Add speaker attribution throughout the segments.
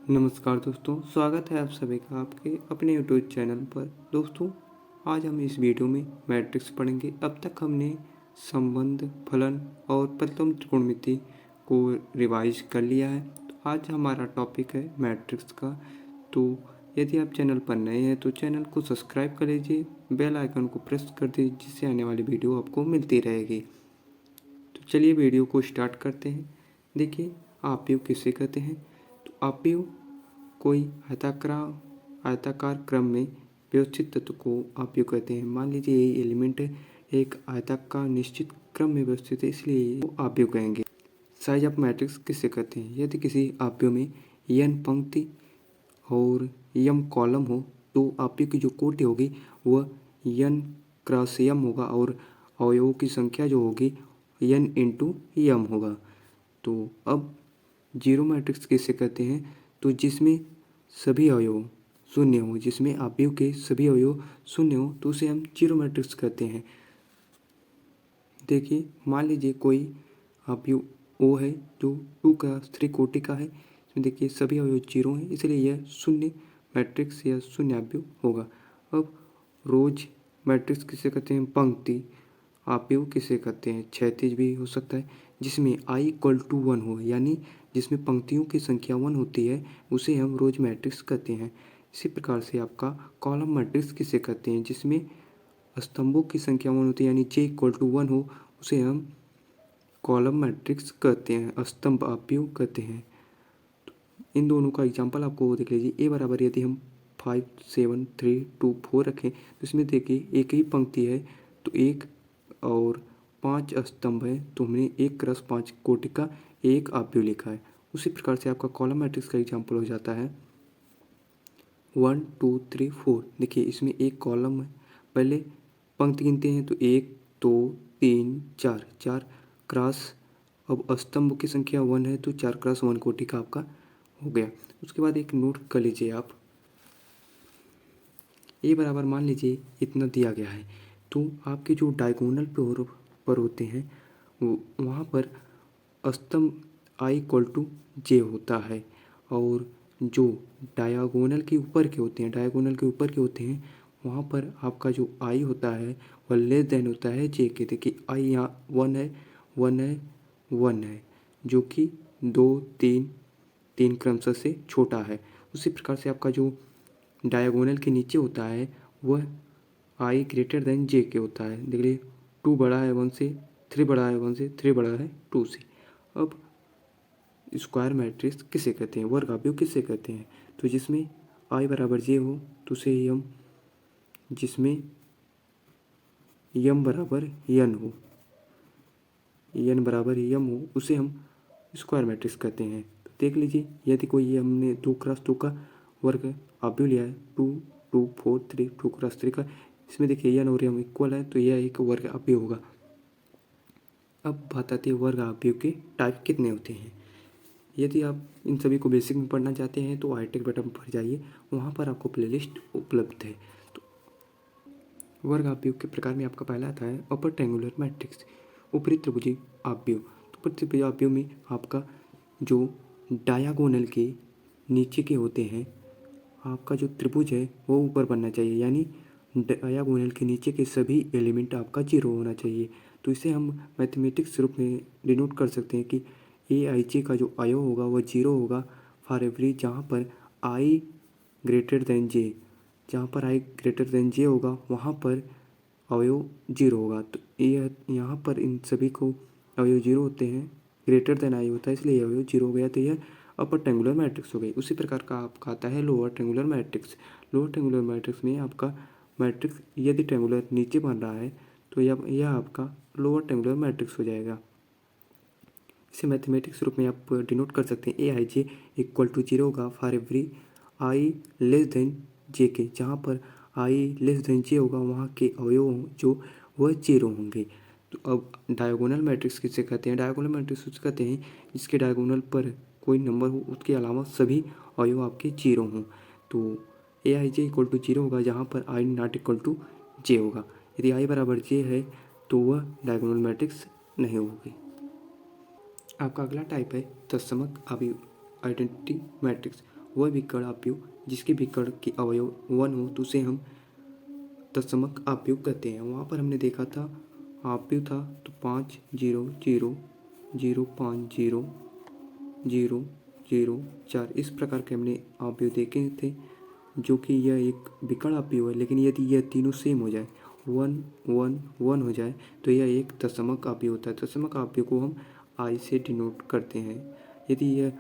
Speaker 1: नमस्कार दोस्तों, स्वागत है आप सभी का आपके अपने यूट्यूब चैनल पर। दोस्तों, आज हम इस वीडियो में मैट्रिक्स पढ़ेंगे। अब तक हमने संबंध, फलन और प्रथम त्रिकोणमिति को रिवाइज कर लिया है। तो आज हमारा टॉपिक है मैट्रिक्स का। तो यदि आप चैनल पर नए हैं तो चैनल को सब्सक्राइब कर लीजिए, बेल आइकन को प्रेस कर दीजिए, जिससे आने वाली वीडियो आपको मिलती रहेगी। तो चलिए वीडियो को स्टार्ट करते हैं। देखिए, आव्यूह किसे कहते हैं? तो आव्यूह कोई आयताकार क्रम में व्यवस्थित तत्व को आव्यूह कहते हैं। मान लीजिए ये एलिमेंट एक आयताकार निश्चित क्रम में व्यवस्थित है, इसलिए वो आव्यूह कहेंगे। साइज ऑफ मैट्रिक्स किसे कहते हैं? यदि किसी आव्यूह में n पंक्ति और m कॉलम हो तो आव्यूह की जो कोटि होगी वह n क्रॉस m होगा और अवयवों की संख्या जो होगी n इंटू m होगा। तो अब जीरो मैट्रिक्स किसे कहते हैं? तो जिसमें सभी अवयव शून्य हो, जिसमें आव्यूह के सभी अवयव शून्य हो तो उसे हम जीरो मैट्रिक्स कहते हैं। देखिए, मान लीजिए कोई आव्यूह ओ है जो 2 कोटि का है। इसमें देखिए सभी अवयव जीरो हैं, इसलिए यह शून्य मैट्रिक्स या शून्य आव्यूह होगा। अब रोज मैट्रिक्स किसे कहते हैं? पंक्ति आव्यूह किसे कहते हैं? क्षैतिज भी हो सकता है, जिसमें i इक्वल टू 1 हो, यानी जिसमें पंक्तियों की संख्या 1 होती है उसे हम रोज मैट्रिक्स कहते हैं। इसी प्रकार से आपका कॉलम मैट्रिक्स किसे कहते हैं? जिसमें स्तंभों की संख्या 1 होती है, यानी j इक्वल टू 1 हो, उसे हम कॉलम मैट्रिक्स कहते हैं, स्तंभ आव्यूह कहते हैं। तो इन दोनों का एग्जाम्पल आपको देख लीजिए। ए बराबर यदि हम 5 7 3 2 4 रखें तो इसमें देखिए एक ही पंक्ति है तो एक और 5 स्तंभ है, तो हमने 1 × 5 कोटि का एक आव्यूह लिखा है। उसी प्रकार से आपका कॉलम मैट्रिक्स का एग्जाम्पल हो जाता है 1 2 3 4। देखिए इसमें एक कॉलम है, पहले पंक्ति गिनते हैं तो 1 2 3 4 4 क्रॉस, अब स्तंभ की संख्या 1 है तो 4 × 1 कोटि का आपका हो गया। उसके बाद एक नोट कर लीजिए आप, ए बराबर मान लीजिए इतना दिया गया है तो आपके जो डायगोनल पर होते हैं वहाँ पर स्तंभ i इक्वल टू j होता है, और जो डायगोनल के ऊपर के होते हैं वहाँ पर आपका जो i होता है वह लेस देन होता है j के। देखिए i यहाँ 1 है 1 है 1 है, जो कि 2 3 क्रमशः से छोटा है। उसी प्रकार से आपका जो डायगोनल के नीचे होता है वह i ग्रेटर देन j के होता है। देखिए 2 बड़ा है 1 से, 3 बड़ा है 1 से, 3 बड़ा है 2 से। अब स्क्वायर मैट्रिक्स किसे कहते हैं? वर्ग आव्यूह किसे कहते हैं? तो जिसमें i बराबर j हो तो उसे m, जिसमें m बराबर n हो, n बराबर m हो, उसे हम स्क्वायर मैट्रिक्स कहते हैं। तो देख लीजिए, यदि कोई हमने 2 × 2 का वर्ग आव्यूह लिया है, 2 2 4 3 2 × 3 का, इसमें देखिए n और m इक्वल है तो यह एक वर्ग आव्यूह होगा। अब बात आती है वर्ग आव्यूह के टाइप कितने होते हैं। यदि आप इन सभी को बेसिक में पढ़ना चाहते हैं तो हाईटेक बटन पर जाइए, वहाँ पर आपको प्लेलिस्ट उपलब्ध है। तो वर्ग आव्यूह के प्रकार में आपका पहला आता है अपर ट्रायंगुलर मैट्रिक्स, ऊपरी त्रिभुजी आव्यूह। तो ऊपरी त्रिभुजी आव्यूह में आपका जो डायगोनल के नीचे के होते हैं, आपका जो त्रिभुज है वो ऊपर बनना चाहिए, यानी डायगोनल के नीचे के सभी एलिमेंट आपका जीरो होना चाहिए। तो इसे हम मैथमेटिक्स रूप में डिनोट कर सकते हैं कि AIJ का जो अवयव होगा वह जीरो होगा फॉर एवरी जहाँ पर I ग्रेटर देन J, जहाँ पर I ग्रेटर देन J होगा वहाँ पर अवयव जीरो होगा। तो ये यहाँ पर इन सभी को अवयव जीरो होते हैं, ग्रेटर देन I होता है, इसलिए अवयव जीरो हो गया, तो यह अपर ट्रायंगुलर मैट्रिक्स हो गई। उसी प्रकार का आपका आता है lower triangular matrix. Lower triangular matrix में आपका मैट्रिक्स यदि ट्रायंगुलर नीचे बन रहा है तो यह आपका लोअर ट्रायंगुलर मैट्रिक्स हो जाएगा। इसे मैथमेटिक्स रूप में आप डिनोट कर सकते हैं AIJ इक्वल टू जीरो होगा for every I less than J के, जहाँ पर I लेस देन J होगा वहाँ के अवयव जो वह जीरो होंगे। तो अब डायगोनल मैट्रिक्स किसे कहते हैं? डायगोनल मैट्रिक्स उसे कहते हैं जिसके डायगोनल पर कोई नंबर हो, उसके अलावा सभी अवयव आपके जीरो हों। तो AIJ इक्वल टू जीरो होगा जहाँ पर I not equal to J होगा। यदि I बराबर J है तो वह डायगोनल मैट्रिक्स नहीं होगी। आपका अगला टाइप है तत्समक आव्यूह आइडेंटिटी मैट्रिक्स, वह विकर्ण आपयु जिसके विकर्ण के अवयव 1 हो तो उसे हम तत्समक आपयु कहते हैं। वहाँ पर हमने देखा था आपयु था तो 5 0 0 0 5 0 0 0 4 इस प्रकार के हमने आपयु देखे थे, जो कि यह एक विकर्ण आपयु है। लेकिन यदि यह तीनों सेम हो जाए 1 1 1 हो जाए तो यह एक तत्समक आपयु होता है। तत्समक आपयु को हम आई से डिनोट करते हैं। यदि यह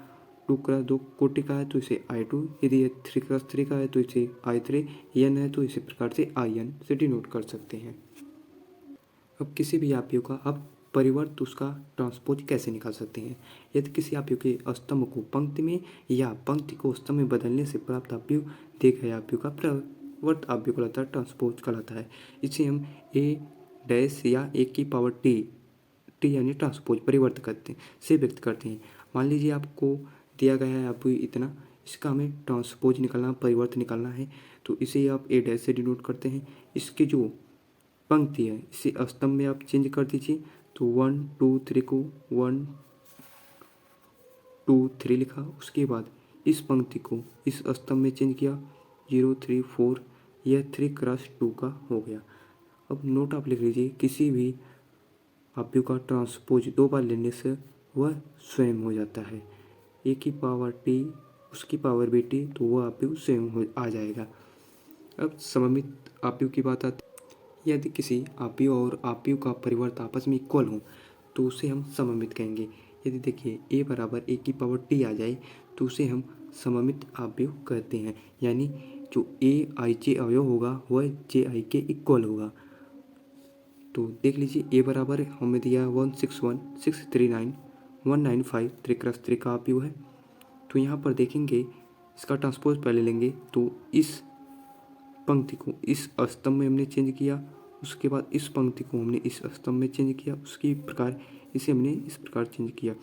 Speaker 1: 2x2 कोटि का है तो इसे I2, यदि यह 3x3 का है तो इसे I3, n है तो इसी प्रकार से IN से डिनोट कर सकते हैं। अब किसी भी आपयु का आप परिवर्त उसका ट्रांसपोज कैसे निकाल सकते हैं। यदि किसी आपयु के स्तंभ को पंक्ति में या पंक्ति को स्तंभ में बदलने से प्राप्त आपयु दिए गए आपयु का परिवर्त आपयु कहलाता है, ट्रांसपोज कहलाता है। इसे हम ए डैश या ए की पावर टी यानी ट्रांसपोज परिवर्त करते हैं से व्यक्त करते हैं। मान लीजिए आपको दिया गया है आपयु इतना, इसका हमें ट्रांसपोज निकालना, परिवर्त निकालना है, तो इसे आप ए डैश से डिनोट करते हैं। इसकी जो पंक्ति है इसे स्तंभ में आप चेंज कर दीजिए, तो 1 2 3 को 1 2 3 लिखा। उसके बाद इस पंक्ति को इस स्तंभ में चेंज किया 0 3 4, यह 3x2 का हो गया। अब नोट आप लिख लीजिए, किसी भी आपयु का ट्रांसपोज 2 बार लेने से वह स्वयं हो जाता है। ए की पावर टी उसकी पावर भी टी, तो वह आपयु स्वयं हो आ जाएगा। अब सममित आपयु की बात आती है। यदि किसी आपयु और आपयु का परिवर्त आपस में इक्वल हो तो उसे हम सममित कहेंगे। यदि देखिए ए बराबर ए की पावर टी आ जाए तो उसे हम सममित आपयु कहते हैं। यानी जो ए आई जे अवयव होगा वह जे आई के इक्वल होगा। तो देख लीजिए ए बराबर हमें दिया 161 639 195 3x3 का आपयु है। तो यहाँ पर देखेंगे इसका ट्रांसपोज पहले लेंगे, तो इस पंक्ति को इस स्तंभ में हमने चेंज किया, उसके बाद इस पंक्ति को हमने इस स्तंभ में चेंज किया, उसकी प्रकार इसे हमने इस प्रकार चेंज किया,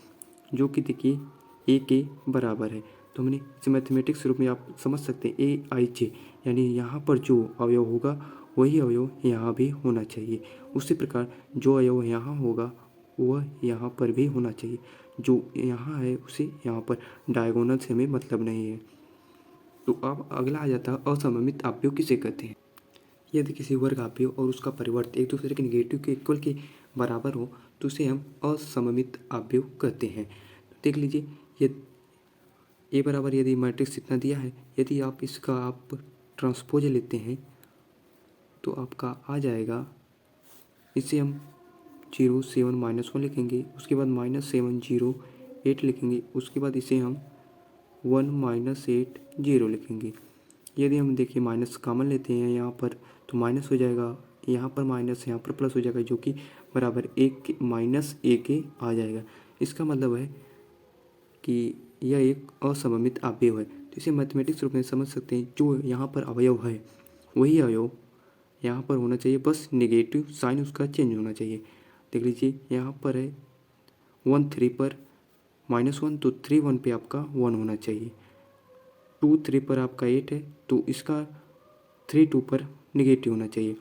Speaker 1: जो कि देखिए ए के बराबर है। तो हमने इसे मैथमेटिक्स रूप में आप समझ सकते हैं ए आई जे, यानी यहाँ पर जो अवयव होगा वही अवयव यहाँ भी होना चाहिए। उसी प्रकार जो अवयव यहाँ होगा वह यहाँ पर भी होना चाहिए। जो यहाँ है उसे यहाँ पर डायगोनल से हमें मतलब नहीं है। तो अब अगला आ जाता है असममित आपयु किसे कहते हैं। यदि किसी वर्ग आपयु और उसका परिवर्त एक दूसरे के निगेटिव के इक्वल के बराबर हो तो उसे हम असममित आपयु कहते हैं। तो देख लीजिए, ये ए बराबर यदि मैट्रिक्स इतना दिया है, यदि आप इसका आप ट्रांसपोज लेते हैं तो आपका आ जाएगा, इसे हम 0 7 -1 लिखेंगे, उसके बाद -7 0 8 लिखेंगे, उसके बाद इसे हम 1 -8 0 लिखेंगे। यदि हम देखिए माइनस कॉमन लेते हैं यहाँ पर तो माइनस हो जाएगा, यहाँ पर माइनस यहाँ पर प्लस हो जाएगा, जो कि बराबर एक के माइनस ए के आ जाएगा। इसका मतलब है कि यह एक असममित आपयु है। तो इसे मैथमेटिक्स रूप में समझ सकते हैं, जो यहाँ पर अवयव है वही अवयव यहाँ पर होना चाहिए, बस नेगेटिव साइन उसका चेंज होना चाहिए। देख लीजिए यहाँ पर है 1 3 पर -1, तो 3 1 पे आपका 1 होना चाहिए। 2 3 पर आपका 8 है तो इसका 3 2 पर निगेटिव होना चाहिए।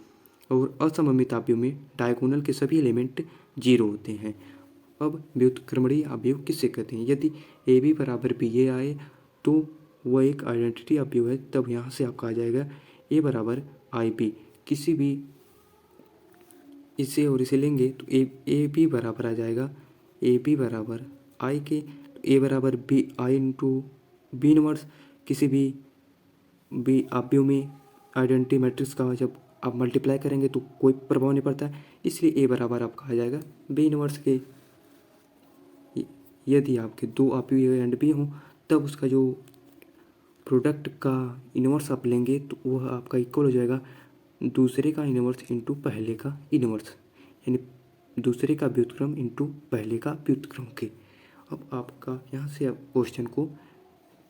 Speaker 1: और असममित आपयु में डायगोनल के सभी एलिमेंट 0 होते हैं। अब व्युत्क्रमणीय आपयु किसे कहते हैं। यदि ए बी बराबर बी ए आए तो वह एक आइडेंटिटी आपयु है। तब यहाँ से आपका आ जाएगा ए बराबर आई बी। किसी भी इसे और इसे लेंगे तो ए बी बराबर आ जाएगा ए बी बराबर आई के, तो ए बराबर B I into B inverse. किसी भी आपयु में आइडेंटिटी मैट्रिक्स का जब आप मल्टीप्लाई करेंगे तो कोई प्रभाव नहीं पड़ता है, इसलिए ए बराबर आपका आ जाएगा बी इनवर्स के। यदि आपके दो आपयु ए एंड बी हों तब उसका जो प्रोडक्ट का इनवर्स आप लेंगे तो वह आपका इक्वल हो जाएगा दूसरे का इनवर्स इंटू पहले का इनवर्स, यानी दूसरे का व्युत्क्रम इंटू पहले का व्युत्क्रम के। अब आपका यहाँ से आप क्वेश्चन को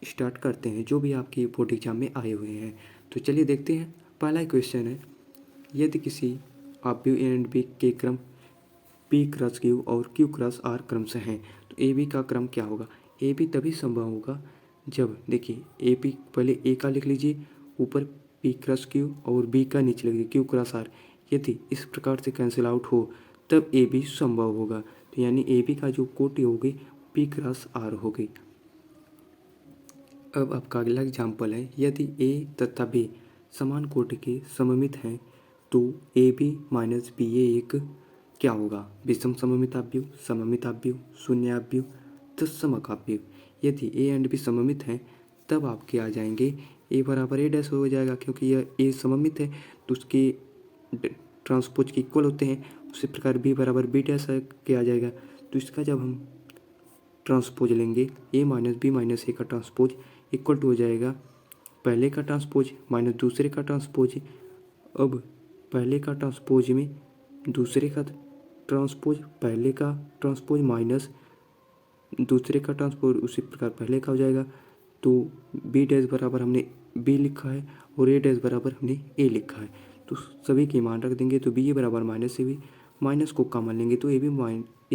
Speaker 1: स्टार्ट करते हैं जो भी आपके बोर्ड एग्जाम में आए हुए हैं। तो चलिए देखते हैं। पहला क्वेश्चन है, यदि किसी आपयु ए एंड बी के क्रम पी क्रॉस क्यू और क्यू क्रॉस आर क्रम से हैं तो ए बी का क्रम क्या होगा। ए बी तभी संभव होगा जब देखिए ए पी पहले ए का लिख लीजिए, ऊपर पी क्रॉस क्यू और बी का नीचे लिख लीजिए क्यू क्रॉस आर। यदि इस प्रकार से कैंसिल आउट हो तब ए बी संभव होगा। तो यानी ए बी का जो कोटि होगी पी क्रॉस आर होगी। अब आपका अगला एग्जाम्पल है, यदि ए तथा बी समान कोटि के सममित हैं तो ए बी माइनस बी ए एक क्या होगा? विषम सममिताभ्युह, सममिताभ्युह, शून्याभ्युह, तत्समकाभ्युह। यदि ए एंड बी सममित हैं तब आपके आ जाएंगे ए बराबर ए डैश हो जाएगा, क्योंकि यह ए सममित है तो उसके ट्रांसपोज के इक्वल होते हैं। उसी प्रकार बी बराबर बी डैश के आ जाएगा। तो इसका जब हम ट्रांसपोज लेंगे ए माइनस बी माइनस ए का ट्रांसपोज इक्वल टू हो जाएगा पहले का ट्रांसपोज माइनस दूसरे का ट्रांसपोज। अब पहले का ट्रांसपोज में दूसरे का ट्रांसपोज, पहले का ट्रांसपोज माइनस दूसरे का ट्रांसपोज, उसी प्रकार पहले का हो जाएगा। तो बी डैश बराबर हमने बी लिखा है और ए डैश बराबर हमने ए लिखा है, तो सभी की मान रख देंगे। तो बी ए बराबर माइनस ए बी, माइनस को कॉमन लेंगे तो A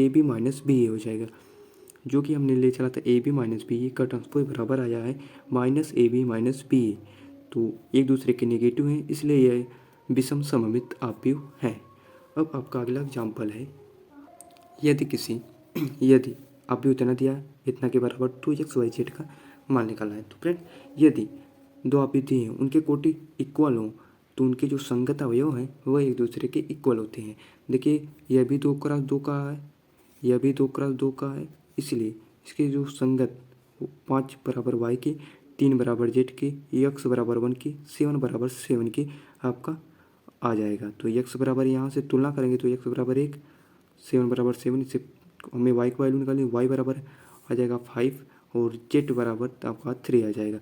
Speaker 1: B minus B A हो जाएगा, जो कि हमने ले चला था A B minus B A का ट्रांसपोज बराबर आया है minus A B minus B A. तो एक दूसरे के नेगेटिव हैं, इसलिए यह विषम सममित आव्यूह है। अब आपका अगला एग्जाम्पल है, यदि आव्यूह इतना दिया इतना के बराबर 2xyz का मान निकालना है। तो फ्रेंड, यदि दो आव्यूह दिए हैं उनके कोटि इक्वल हों तो उनके जो संगत अवयव हैं वह एक दूसरे के इक्वल होते हैं। देखिए, यह भी 2x2 का है, यह भी 2x2 का है, इसलिए इसके जो संगत 5 बराबर y के, 3 बराबर z के, x बराबर 1 के, 7 बराबर 7 के आपका आ जाएगा। तो x बराबर यहाँ से तुलना करेंगे तो x बराबर 1, 7 बराबर 7, इससे हमें y की वैल्यू निकालनी, y बराबर आ जाएगा 5 और z बराबर आपका 3 आ जाएगा।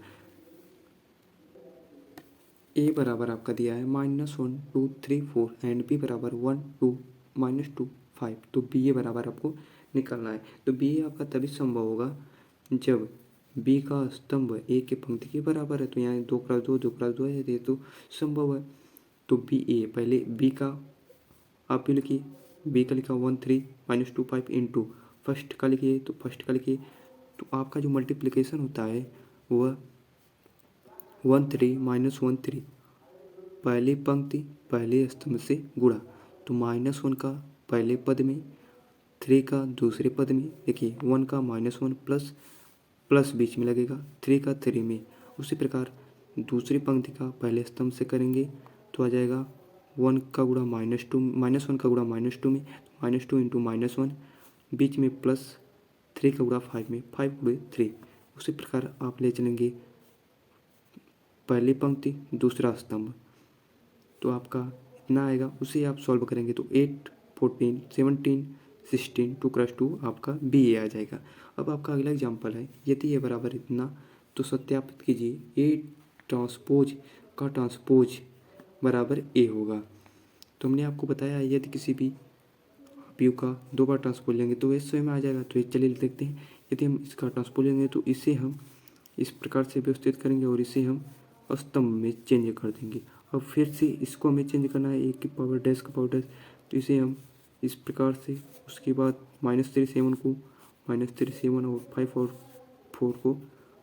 Speaker 1: a बराबर आपका दिया है -1 2 3 4 एंड b बराबर 1 2 -2 5। तो बी ए बराबर आपको निकालना है। तो बी ए आपका तभी संभव होगा जब बी का स्तंभ ए के पंक्ति के बराबर है। तो यहाँ 2x2 है, ये तो संभव है। तो बी ए, पहले बी का आप लिखिए, बी का लिखा 1 3 -2 5 इंटू फर्स्ट का लिखिए, तो फर्स्ट का लिखिए। तो आपका जो मल्टीप्लिकेशन होता है वह 1 3 -1 3 पहली पंक्ति पहले स्तंभ से गुणा, तो -1 का पहले पद में, 3 का दूसरे पद में, देखिए 1 का -1 प्लस प्लस बीच में लगेगा, 3 का 3 में। उसी प्रकार दूसरी पंक्ति का पहले स्तंभ से करेंगे तो आ जाएगा 1 का गुणा -1 का गुणा -2 में, -2 इंटू -1, बीच में प्लस 3 का गुणा 5 में, 5 गुणे 3। उसी प्रकार आप ले चलेंगे पहली पंक्ति दूसरा स्तंभ, तो आपका इतना आएगा। उसे आप सॉल्व करेंगे तो 8 14 17 16 2x2 आपका बी ए आ जाएगा। अब आपका अगला एग्जाम्पल है, यदि ए बराबर इतना तो सत्यापित कीजिए ए ट्रांसपोज का ट्रांसपोज बराबर ए होगा। तो हमने आपको बताया यदि किसी भी आव्यूह का 2 बार ट्रांसपोज लेंगे तो ये स्वयं आ जाएगा। तो ये चलिए देखते हैं, यदि हम इसका ट्रांसपोज लेंगे तो इसे हम इस प्रकार से व्यवस्थित करेंगे और इसे हम स्तंभ में चेंज कर देंगे। अब फिर से इसको हमें चेंज करना है, एक की पावर डैश का पावर डैश, तो इसे हम इस प्रकार से, उसके बाद -3 7 को -3 7 और 5 और 4 को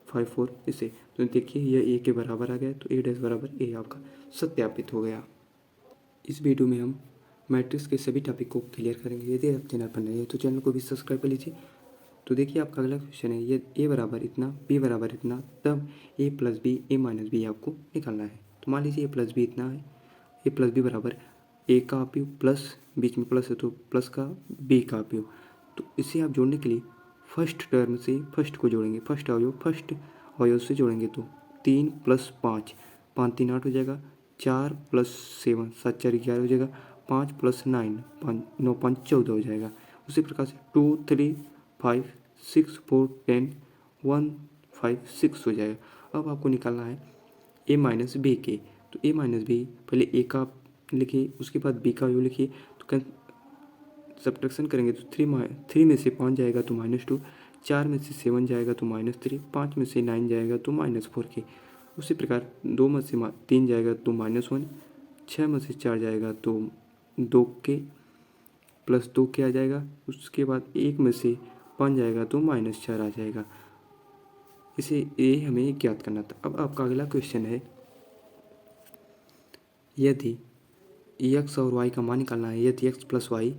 Speaker 1: 5 4 इसे, तो देखिए यह ए के बराबर आ गया। तो ए डैश बराबर ए आपका सत्यापित हो गया। इस वीडियो में हम मैट्रिक्स के सभी टॉपिक को क्लियर करेंगे। यदि आप चैनल पर नए हैं तो चैनल को भी सब्सक्राइब कर लीजिए। तो देखिए आपका अगला क्वेश्चन है, ये ए बराबर इतना बी बराबर इतना, तब ए प्लस बी ए माइनस बी आपको निकालना है। तो मान लीजिए ए प्लस बी इतना है, ए प्लस बी बराबर ए का आव्यूह प्लस बीच में प्लस है तो प्लस का बी का आव्यूह। तो इसे आप जोड़ने के लिए फर्स्ट टर्म से फर्स्ट को जोड़ेंगे, फर्स्ट अवयव से जोड़ेंगे। तो 3 + 5 5 3 8 हो जाएगा, 4 + 7 7 4 11 हो जाएगा, 5 + 9 9 5 14 हो जाएगा। उसी प्रकार से 2 3 5 6 4 10 1 5 6 हो जाएगा। अब आपको निकालना है ए माइनस बी के। तो ए माइनस बी, पहले ए का लिखिए, उसके बाद बी का अवयव लिखिए। तो सब्ट्रैक्शन करेंगे तो 3 में से 5 जाएगा तो -2, 4 में से 7 जाएगा तो -3, 5 में से 9 जाएगा तो -4 के। उसी प्रकार 2 में से 3 जाएगा तो -1, 6 में से 4 जाएगा तो 2 के प्लस 2 के आ जाएगा। उसके बाद 1 में से 5 जाएगा तो -4 आ जाएगा। इसे ए हमें ज्ञात करना था। अब आपका अगला क्वेश्चन है, यदि x और y का मान निकालना है, यदि x + y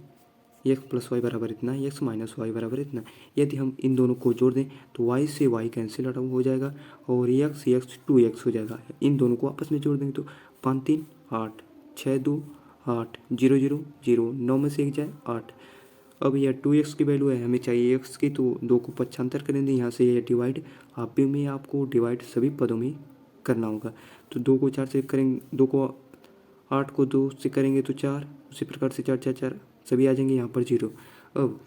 Speaker 1: x plus y बराबर इतना, एक्स माइनस वाई बराबर इतना। यदि हम इन दोनों को जोड़ दें तो वाई से वाई कैंसिल आउट हो जाएगा और एक्स एक्स 2x हो जाएगा। इन दोनों को आपस में जोड़ देंगे तो 5 3 8, 6 2 8, 0 0 0, 9 में से 1 जाए 8। अब यह 2x की वैल्यू है, हमें चाहिए x की, तो 2 को पक्षांतर करेंगे, यहाँ से यह डिवाइड आप भी में आपको डिवाइड सभी पदों में करना होगा। तो 2 को 4 से करेंगे, 2 को 8 को 2 से करेंगे तो 4, उसी प्रकार से 4 4 4 सभी आ जाएंगे, यहाँ पर 0। अब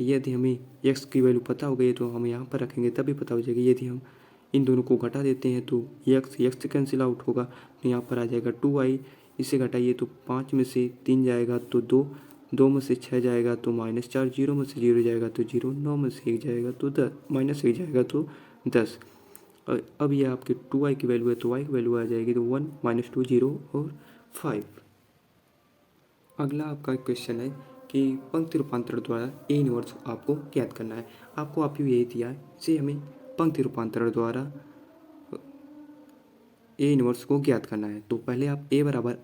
Speaker 1: यदि हमें x की वैल्यू पता हो गई तो हम यहाँ पर रखेंगे तभी पता हो जाएगी। यदि हम इन दोनों को घटा देते हैं तो x से कैंसिल आउट होगा, तो यहाँ पर आ जाएगा 2y। इसे घटाइए तो 5 में से 3 जाएगा तो 2, 2 में से 6 जाएगा तो -4, 0 में से 0 जाएगा तो 0, 9 में से 1 जाएगा तो 10, -1 जाएगा तो 10। अब ये आपके 2y की वैल्यू है तो y की वैल्यू आ जाएगी तो 1 -2 0 और 5। अगला आपका क्वेश्चन है कि पंक्ति रूपांतरण द्वारा ए इनवर्स आपको ज्ञात करना है। आपको आप यही दिया है, इसे हमें पंक्ति रूपांतरण द्वारा ए इनवर्स को ज्ञात करना है। तो पहले आप ए बराबर,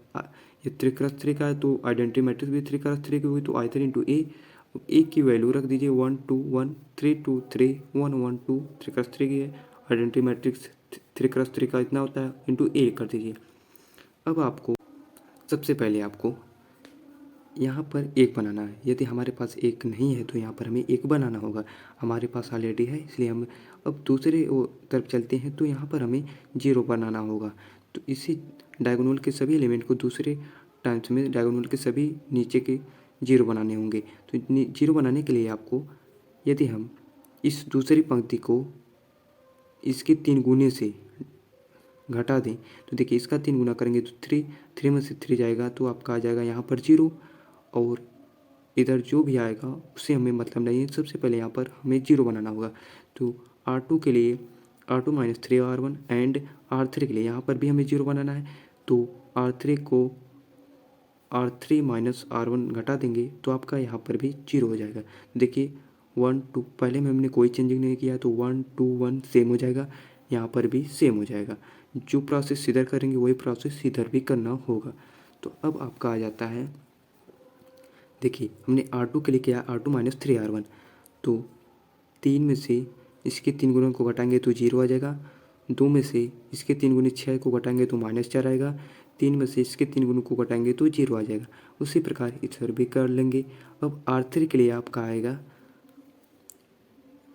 Speaker 1: ये 3x3 का है तो आइडेंटिटी मैट्रिक्स भी 3x3 की हुई, तो i3 इंटू ए की वैल्यू रख दीजिए 1 2 1, 3 2 3, 1 1 2, 3x3 की है। आइडेंटिटी मैट्रिक्स 3x3 का इतना होता है, इंटू ए कर दीजिए। अब आपको सबसे पहले आपको यहाँ पर एक बनाना है। यदि हमारे पास एक नहीं है तो यहाँ पर हमें एक बनाना होगा। हमारे पास ऑलरेडी है, इसलिए हम अब दूसरे तरफ चलते हैं तो यहाँ पर हमें 0 बनाना होगा। तो इसी डायगोनल के सभी एलिमेंट को दूसरे टाइम्स में डायगोनल के सभी नीचे के 0 बनाने होंगे। तो 0 बनाने के लिए आपको, यदि हम इस दूसरी पंक्ति को इसके 3 गुने से घटा दें तो देखिए इसका 3 गुना करेंगे तो 3 में से 3 जाएगा तो आपका आ जाएगा यहाँ पर 0, और इधर जो भी आएगा उससे हमें मतलब नहीं है। सबसे पहले यहाँ पर हमें 0 बनाना होगा। तो R2 के लिए R2 minus 3R1 and R3 के लिए यहाँ पर भी हमें 0 बनाना है। तो R3 को R3 माइनस R1 घटा देंगे तो आपका यहाँ पर भी 0 हो जाएगा। देखिए 1 2, पहले में हमने कोई चेंजिंग नहीं किया तो 1 2 1 सेम हो जाएगा, यहाँ पर भी सेम हो जाएगा। जो प्रोसेस इधर करेंगे वही प्रोसेस इधर भी करना होगा। तो अब आपका आ जाता है, देखिए हमने R2 के लिए किया R2 माइनस 3R1, तो 3 में से इसके 3 गुणों को घटाएंगे तो 0 आ जाएगा। 2 में से इसके 3 गुने 6 को घटाएंगे तो -4 आएगा। 3 में से इसके 3 गुणों को घटाएंगे तो 0 आ जाएगा। उसी प्रकार इधर भी कर लेंगे। अब R3 के लिए आपका आएगा,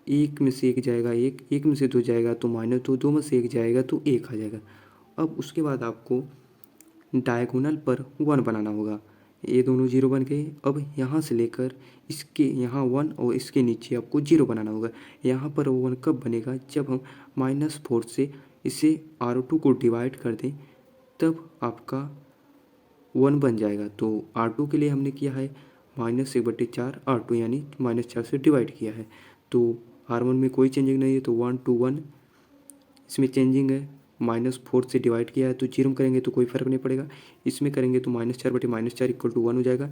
Speaker 1: 1 में से 1 जाएगा 1, 1 में से 2 जाएगा तो -2, 2 में से 1 जाएगा तो 1 आ जाएगा। अब उसके बाद आपको डायगोनल पर 1 बनाना होगा। ये दोनों 0 बन गए। अब यहाँ से लेकर इसके यहाँ 1 और इसके नीचे आपको 0 बनाना होगा। यहाँ पर 1 कब बनेगा, जब हम -4 से इसे R2 को डिवाइड कर दें तब आपका 1 बन जाएगा। तो R2 के लिए हमने किया है -1/4 R2, यानी -4 से डिवाइड किया है। तो R1 में कोई चेंजिंग नहीं है तो 1 2 1, इसमें चेंजिंग है। -4 से डिवाइड किया है तो 0 करेंगे तो कोई फ़र्क नहीं पड़ेगा। इसमें करेंगे तो -4/-4 इक्वल टू 1 हो जाएगा।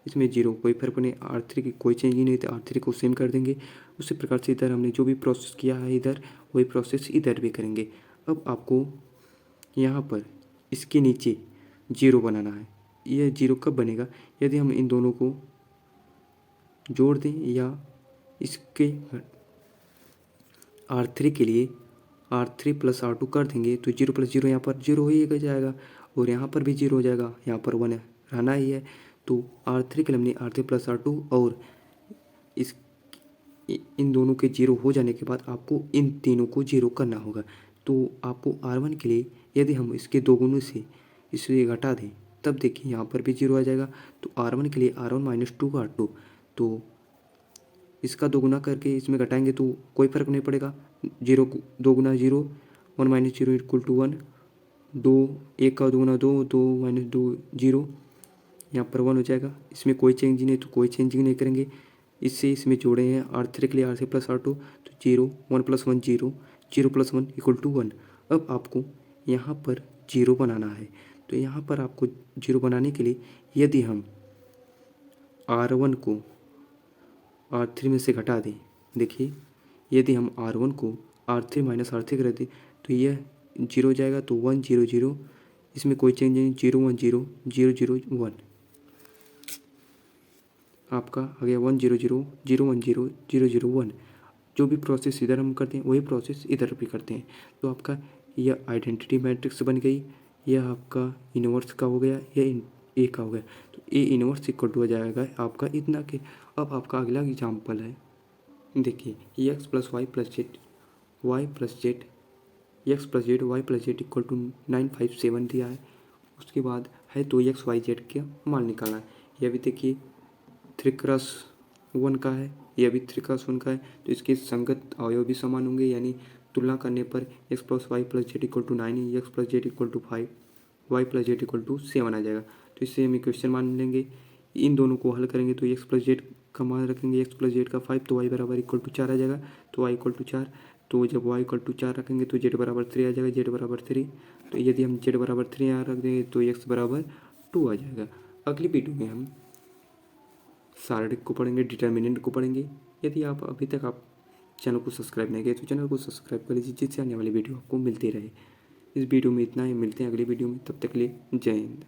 Speaker 1: इसमें 0 कोई फर्क नहीं। R3 की कोई चेंज ही नहीं तो R3 को सेम कर देंगे। उसी प्रकार से इधर हमने जो भी प्रोसेस किया है इधर, वही प्रोसेस इधर भी करेंगे। अब आपको यहाँ पर इसके नीचे 0 बनाना है। यह 0 कब बनेगा, यदि हम इन दोनों को जोड़ दें या इसके R3 के लिए R3 प्लस R2 कर देंगे तो 0 प्लस 0 यहाँ पर 0 हो ही जाएगा, और यहाँ पर भी 0 हो जाएगा। यहाँ पर 1 रहना ही है। तो R3 के लिए हमने R3 प्लस R2 और इन दोनों के 0 हो जाने के बाद आपको इन तीनों को 0 करना होगा। तो आपको R1 के लिए यदि हम इसके 2 गुने से इसे घटा दें तब देखिए यहाँ पर भी 0 आ जाएगा। तो R1 के लिए R1 माइनस 2R2, तो इसका 2 गुना करके इसमें घटाएंगे तो कोई फ़र्क नहीं पड़ेगा। 0 2 गुना 0, 1 माइनस 0 इक्वल टू 1, 2 1 का 2 गुना 2, 2 माइनस 2 0, यहाँ पर 1 हो जाएगा। इसमें कोई चेंज नहीं तो कोई चेंजिंग नहीं करेंगे। इससे इसमें जोड़े हैं R3 के लिए R3 प्लस R2, तो 0 1 प्लस 1 0, 0 प्लस 1 इक्वल टू 1। अब आपको यहाँ पर 0 बनाना है। तो यहाँ पर आपको 0 बनाने के लिए यदि हम R1 को R3 में से घटा दें, देखिए यदि हम R1 को R3 माइनस R3 कर दें तो यह 0 जाएगा। तो 1 0 0, इसमें कोई चेंज नहीं, 0 1 0 0 0 1। आपका आ गया 100 010 001। जो भी प्रोसेस इधर हम करते हैं वही प्रोसेस इधर भी करते हैं। तो आपका यह आइडेंटिटी मैट्रिक्स बन गई, यह आपका इनवर्स का हो गया, यह ए का हो गया। तो ए इनवर्स इक्वल टू हो जाएगा आपका इतना के। अब आपका अगला एग्जाम्पल है, देखिए x plus y plus z y plus z x plus z y plus z equal to 957 दिया है। उसके बाद है 2x y z का मान निकालना है। यह भी देखिए 3x1 का है, यह भी 3x1 का है। तो इसके संगत अवयव भी समान होंगे, यानी तुलना करने पर x plus y plus z equal to 9 x plus z equal to 5 y plus z equal to 7 आ जाएगा। तो इससे हम इक्वेशन मान लेंगे। इन दोनों को हल करेंगे तो एक्स प्लस जेड का मान रखेंगे, एक्स प्लस जेड का 5, तो वाई बराबर इक्वल टू 4 आ जाएगा। तो वाई इक्वल टू 4, तो जब वाई इक्वल टू 4 रखेंगे तो जेड बराबर 3 आ जाएगा, जेड बराबर 3। तो यदि हम जेड बराबर 3 यहाँ रख देंगे तो एक्स बराबर 2 आ जाएगा। अगली वीडियो में हम सारणिक को पढ़ेंगे, डिटर्मिनेंट को पढ़ेंगे। यदि आप अभी तक आप चैनल को सब्सक्राइब नहीं किए तो चैनल को सब्सक्राइब कर लीजिए, जिससे आने वाली वीडियो आपको मिलती रहे। इस वीडियो में इतना ही, मिलते हैं अगली वीडियो में, तब तक के लिए जय हिंद।